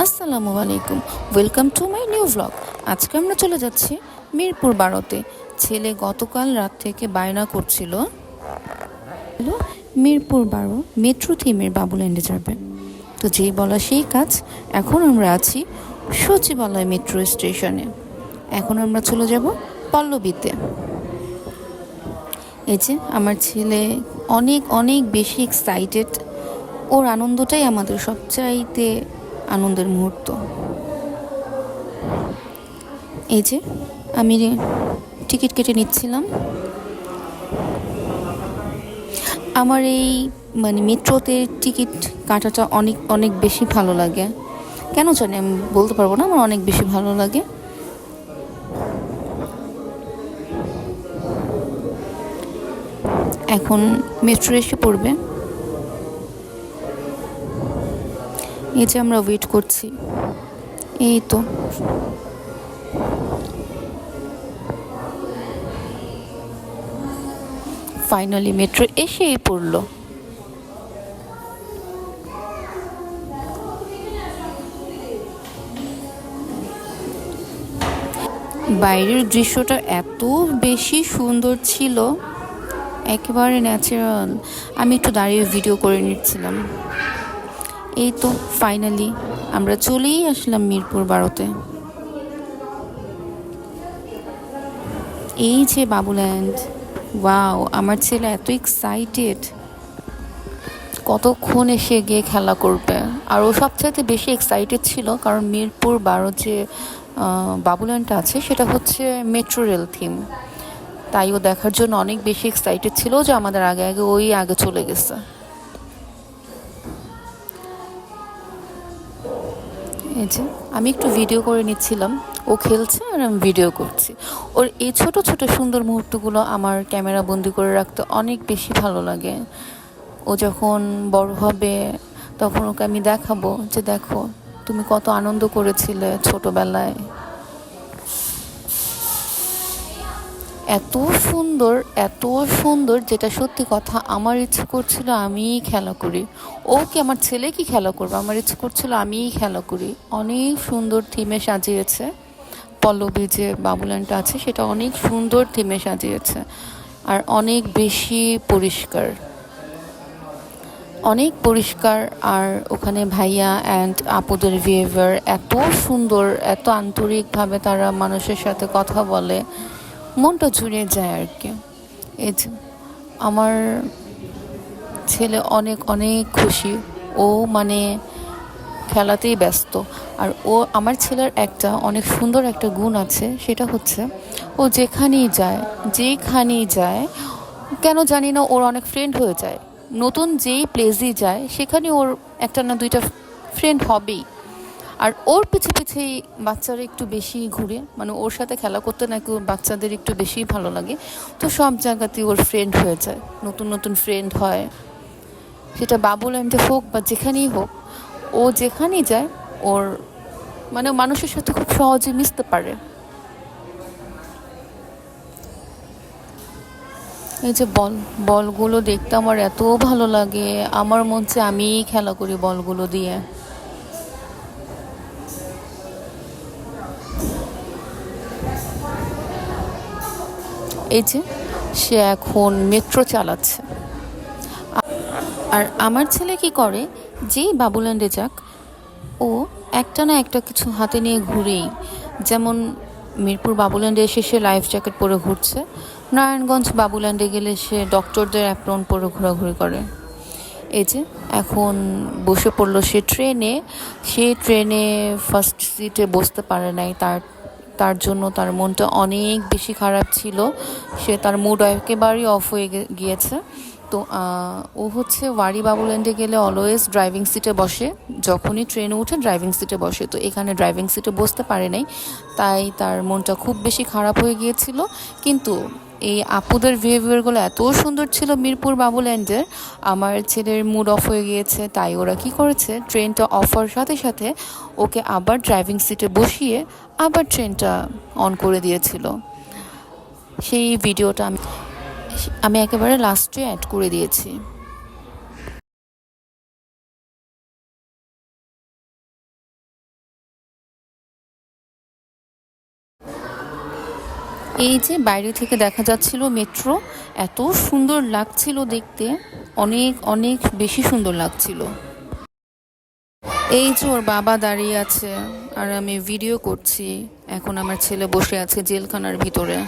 আসসালামু আলাইকুম, welcome to my new vlog. আজকে আমরা চলে যাচ্ছি মিরপুর 12তে। ছেলে গতকাল রাত থেকে বায়না করছিল মিরপুর 12 মেট্রো থিমের বাবুল্যান্ডে যাবে। তো যেই বলা সেই কাজ, এখন আমরা আছি সচিবালয় মেট্রো স্টেশনে। এখন আমরা চলে যাব পল্লবীতে। এই যে আমার ছেলে অনেক অনেক বেশি এক্সাইটেড। ওর আনন্দটাই আমাদের সবচাইতে আনন্দের মুহূর্ত। এই যে আমি টিকিট কেটে নিচ্ছিলাম। আমার এই মেট্রোতে টিকিট কাটাটা অনেক অনেক বেশি ভালো লাগে। কেন জানি আমি বলতে পারবো না, আমার অনেক বেশি ভালো লাগে। এখন মেট্রো এসে পড়বে। এই যে আমরা ওয়েট করছি। এই তো ফাইনালি মেট্রো এসেই পড়লো। বাইরের দৃশ্যটা এত বেশি সুন্দর ছিল, একেবারে ন্যাচারাল। আমি একটু দাঁড়িয়ে ভিডিও করে নিচ্ছিলাম। এই তো ফাইনালি আমরা চলেই আসলাম মিরপুর 12তে। এই যে বাবুল্যান্ড, ওয়াও! আমার ছেলে এত এক্সাইটেড, কতক্ষণ এসে গিয়ে খেলা করবে। আর ও সবচাইতে বেশি এক্সাইটেড ছিল কারণ মিরপুর 12 যে বাবুল্যান্ডটা আছে সেটা হচ্ছে মেট্রো রেল থিম। তাই ও দেখার জন্য অনেক বেশি এক্সাইটেড ছিল যে আমাদের আগে আগে আগে চলে গেছে। এই যে আমি একটু ভিডিও করে নিচ্ছিলাম, ও খেলছে আর আমি ভিডিও করছি। ওর এই ছোট ছোট সুন্দর মুহূর্তগুলো আমার ক্যামেরা বন্দি করে রাখতে অনেক বেশি ভালো লাগে। ও যখন বড় হবে তখন ওকে আমি দেখাবো যে দেখো তুমি কত আনন্দ করেছিলে ছোটবেলায়। এত সুন্দর, এত সুন্দর, যেটা সত্যি কথা আমার ইচ্ছে করছিল আমিই খেলা করি। ও কি আমার ছেলে কি খেলা করবে, আমার ইচ্ছে করছিল আমিই খেলা করি। অনেক সুন্দর থিমে সাজিয়েছে। পল্লবী যে বাবুল্যান্ডটা আছে সেটা অনেক সুন্দর থিমে সাজিয়েছে আর অনেক বেশি পরিষ্কার, অনেক পরিষ্কার। আর ওখানে ভাইয়া অ্যান্ড আপুদের বিহেভিয়ার এত সুন্দর, এত আন্তরিকভাবে তারা মানুষের সাথে কথা বলে, মনটা জুড়ে যায় আর কি। এই যে আমার ছেলে অনেক অনেক খুশি। ও খেলাতেই ব্যস্ত। আর আমার ছেলের একটা অনেক সুন্দর একটা গুণ আছে, সেটা হচ্ছে ও যেখানেই যায় কেন জানি না ওর অনেক ফ্রেন্ড হয়ে যায়। নতুন যেই প্লেসই যায় সেখানে ওর একটা না দুইটা ফ্রেন্ড হবেই। আর ওর পিছে পিছেই বাচ্চারা একটু বেশি ঘুরে, ওর সাথে খেলা করতে নাকি ওর বাচ্চাদের একটু বেশি ভালো লাগে। তো সব জায়গাতেই ওর ফ্রেন্ড হয়ে যায়, নতুন নতুন ফ্রেন্ড হয়। সেটা বাবুল্যান্ডে হোক বা যেখানেই হোক, ও যেখানেই যায় ওর মানুষের সাথে খুব সহজে মিশতে পারে। এই যে বলগুলো দেখতে আমার এত ভালো লাগে, আমার মন চায় আমিই খেলা করি বলগুলো দিয়ে। এই যে সে এখন মেট্রো চালাচ্ছে। আর আমার ছেলে কি করে, যেই বাবুল্যান্ডে যাক ও একটা না একটা কিছু হাতে নিয়ে ঘুরেই। যেমন মিরপুর বাবুল্যান্ডে এসে সে লাইফ জ্যাকেট পরে ঘুরছে, নারায়ণগঞ্জ বাবুল্যান্ডে গেলে সে ডক্টরদের অ্যাপ্রন পরে ঘোরাঘুরি করে। এই যে এখন বসে পড়লো সে ট্রেনে ফার্স্ট সিটে বসতে পারে নাই। তার জন্য তার মনটা অনেক বেশি খারাপ ছিল। তার মুড একেবারেই অফ হয়ে গিয়েছে। তো ও হচ্ছে ওয়ারি বাবুল্যান্ডে গেলে অলওয়েজ ড্রাইভিং সিটে বসে, যখনই ট্রেনে উঠে ড্রাইভিং সিটে বসে। তো এখানে ড্রাইভিং সিটে বসতে পারে নাই, তাই তার মনটা খুব বেশি খারাপ হয়ে গিয়েছিল। কিন্তু এই আপুদের বিহেভিয়ারগুলো এত সুন্দর ছিল মিরপুর বাবুল্যান্ডের, আমার ছেলের মুড অফ হয়ে গিয়েছে। তাই ওরা কি করেছে, ট্রেনটা অফ হওয়ার সাথে সাথে ওকে আবার ড্রাইভিং সিটে বসিয়ে আবার ট্রেনটা অন করে দিয়েছিল। সেই ভিডিওটা আমি একেবারে লাস্টে অ্যাড করে দিয়েছি। এই যে বাইরে থেকে দেখা যাচ্ছিল মেট্রো, এত সুন্দর লাগছিল দেখতে, অনেক অনেক বেশি সুন্দর লাগছিল। এই যে ওর বাবা দাঁড়িয়ে আছে আর আমি ভিডিও করছি। এখন আমার ছেলে বসে আছে জেলখানার ভিতরে।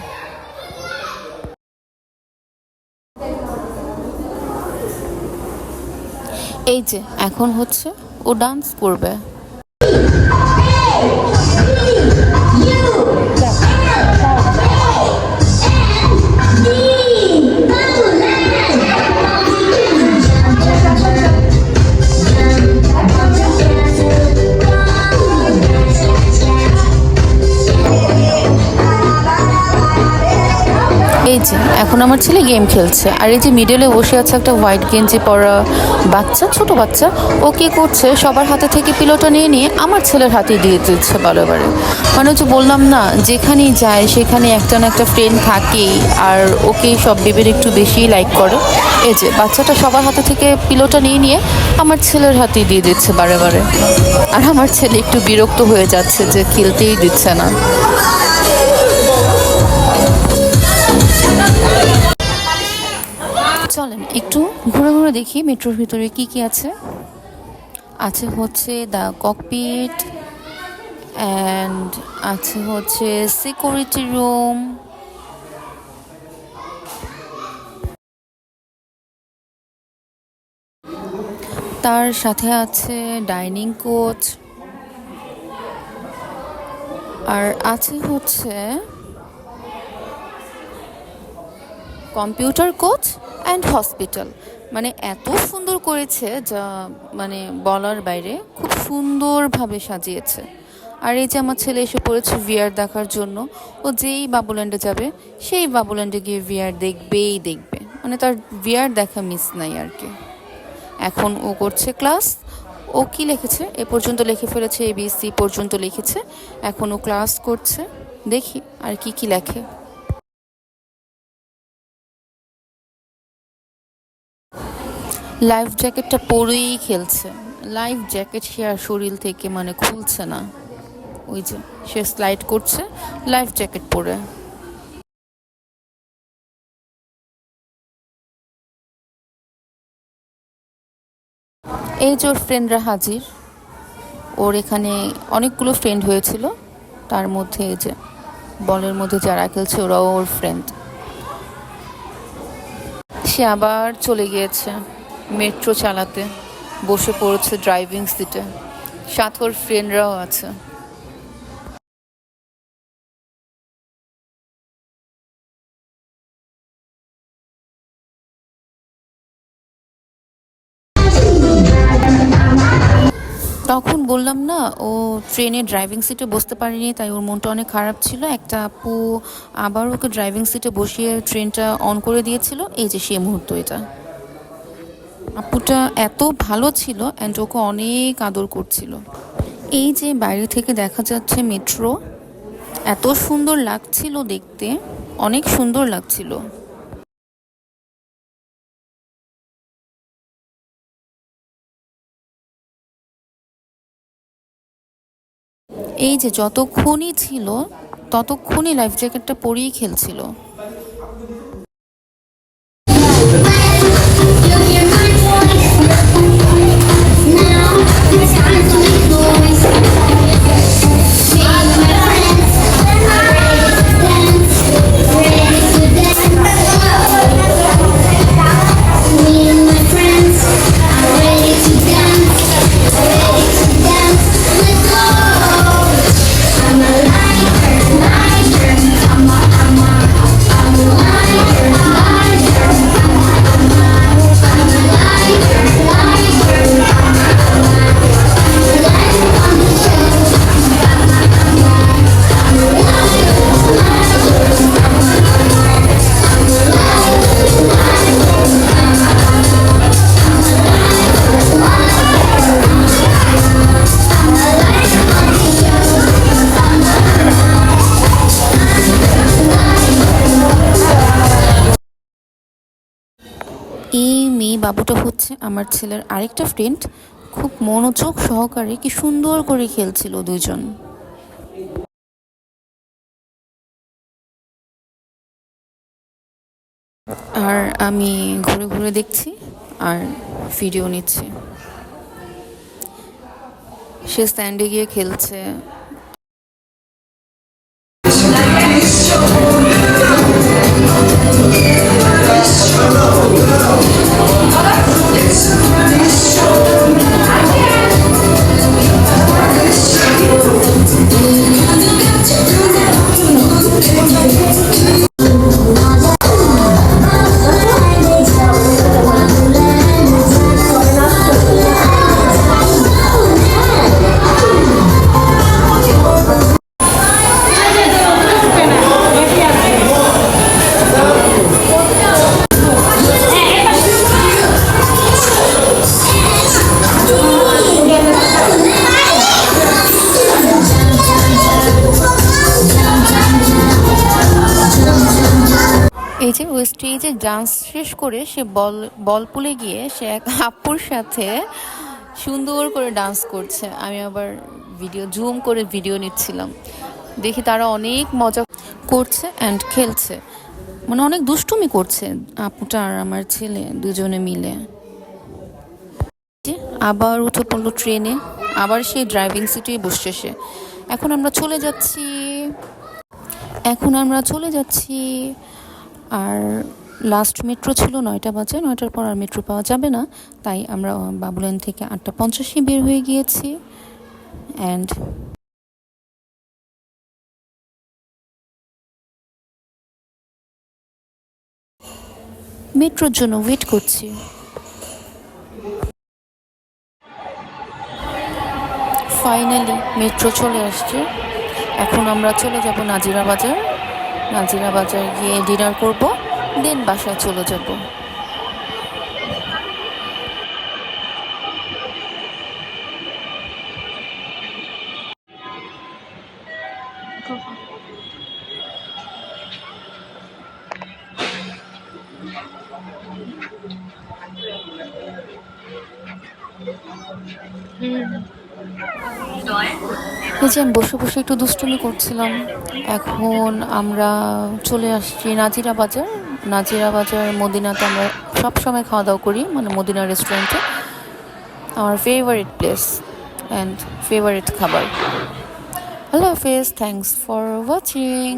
এই যে এখন হচ্ছে ও ডান্স করবে। এই যে এখন আমার ছেলে গেম খেলছে, আর এই যে মিডলে বসে আছে একটা হোয়াইট গেঞ্জি পরা বাচ্চা, ছোট বাচ্চা। ও কি করছে, সবার হাতে থেকে পিলোটা নিয়ে নিয়ে আমার ছেলের হাতে দিয়ে দিচ্ছে বারে বারে। মানে হচ্ছে বললাম না, যেখানেই যায় সেখানে একটা না একটা ফ্রেন্ড থাকেই, আর ওকেই সব বেবির একটু বেশিই লাইক করে। এই যে বাচ্চাটা সবার হাতে থেকে পিলোটা নিয়ে নিয়ে আমার ছেলের হাতেই দিয়ে দিচ্ছে বারে বারে। আর আমার ছেলে একটু বিরক্ত হয়ে যাচ্ছে যে খেলতেই দিচ্ছে না। চলেন একটু ঘুরে ঘুরে দেখি মেট্রোর ভিতরে কি কি আছে। আছে হচ্ছে দ্য ককপিট, অ্যান্ড আছে হচ্ছে সিকিউরিটি রুম, তার সাথে আছে ডাইনিং কোচ, আর আছে হচ্ছে কম্পিউটার কোচ অ্যান্ড হসপিটাল। মানে এত সুন্দর করেছে যা মানে বলার বাইরে, খুব সুন্দরভাবে সাজিয়েছে। আর এই যে আমার ছেলে এসে পড়েছে ভিআর দেখার জন্য। ও যেই বাবুল্যান্ডে যাবে সেই বাবুল্যান্ডে গিয়ে ভিআর দেখবেই দেখবে, মানে তার ভিআর দেখা মিস নাই আর কি। এখন ও করছে ক্লাস। ও কি লিখেছে, এ পর্যন্ত লিখে ফেলেছে, ABC পর্যন্ত লিখেছে। এখন ও ক্লাস করছে, দেখি আর কি কি লেখে। লাইফ জ্যাকেটটা পরেই খেলছে। লাইফ জ্যাকেট সে আর শরীর থেকে মানে খুলছে না। ওই যে সে স্লাইড করছে লাইফ জ্যাকেট পরে। এই যে ওর ফ্রেন্ডরা হাজির। ওর এখানে অনেকগুলো ফ্রেন্ড হয়েছিল, তার মধ্যে এই যে বলের মধ্যে যারা খেলছে ওরাও ওর ফ্রেন্ড। সে আবার চলে গিয়েছে মেট্রো চালাতে, বসে পড়েছে ড্রাইভিং সিটে, সাথে ওর ফ্রেন্ডরাও আছে। তখন বললাম না, ও ট্রেনে ড্রাইভিং সিটে বসতে পারেনি, তাই ওর মনটা অনেক খারাপ ছিল। একটা আপু আবার ওকে ড্রাইভিং সিটে বসিয়ে ট্রেনটা অন করে দিয়েছিল। এই যে সেই মুহূর্ত এটা, আপুটা এত ভালো ছিল অ্যান্ড ওকে অনেক আদর করছিল। এই যে বাইরে থেকে দেখা যাচ্ছে মেট্রো, এত সুন্দর লাগছিল দেখতে, অনেক সুন্দর লাগছিল। এই যে যতক্ষণই ছিল ততক্ষণই লাইফ জ্যাকেটটা পরেই খেলছিল। এই মেয়ে বাবুটা হচ্ছে আমার ছেলের আরেকটা ফ্রেন্ড। খুব মনোযোগ সহকারে কি সুন্দর করে খেলছিল দুজন। আর আমি ঘুরে ঘুরে দেখছি আর ভিডিও নিচ্ছি। সে স্ট্যান্ডে গিয়ে খেলছে। এই যে ওই স্টেজে ডান্স শেষ করে সে বল পুলে গিয়ে সে এক আপুর সাথে সুন্দর করে ডান্স করছে। আমি আবার জুম করে ভিডিও নিচ্ছিলাম। দেখি তারা অনেক মজা করছে অ্যান্ড খেলছে, মানে অনেক দুষ্টুমি করছে আপুটা আর আমার ছেলে দুজনে মিলে। আবার উঠে পড়লো ট্রেনে, আবার সেই ড্রাইভিং সিটেই বসছে সে। এখন আমরা চলে যাচ্ছি। আর লাস্ট মেট্রো ছিল 9টা বাজে, 9টার পর আর মেট্রো পাওয়া যাবে না, তাই আমরা বাবুল্যান্ড থেকে 8:50 বের হয়ে গিয়েছি। অ্যান্ড মেট্রোর জন্য ওয়েট করছি। ফাইনালি মেট্রো চলে আসছে। এখন আমরা চলে যাব নাজিরা বাজার গিয়ে ডিনার করব, দেন বাসায় চলে যাব। এই যে আমি বসে বসে একটু দুষ্টুমি করছিলাম। এখন আমরা চলে আসছি নাজিরা বাজার মদিনাতে আমরা সবসময় খাওয়া দাওয়া করি, মানে মদিনা রেস্টুরেন্টে। আমার ফেভারিট প্লেস অ্যান্ড ফেভারিট খাবার। আল্লাহ হাফেজ, থ্যাংকস ফর ওয়াচিং।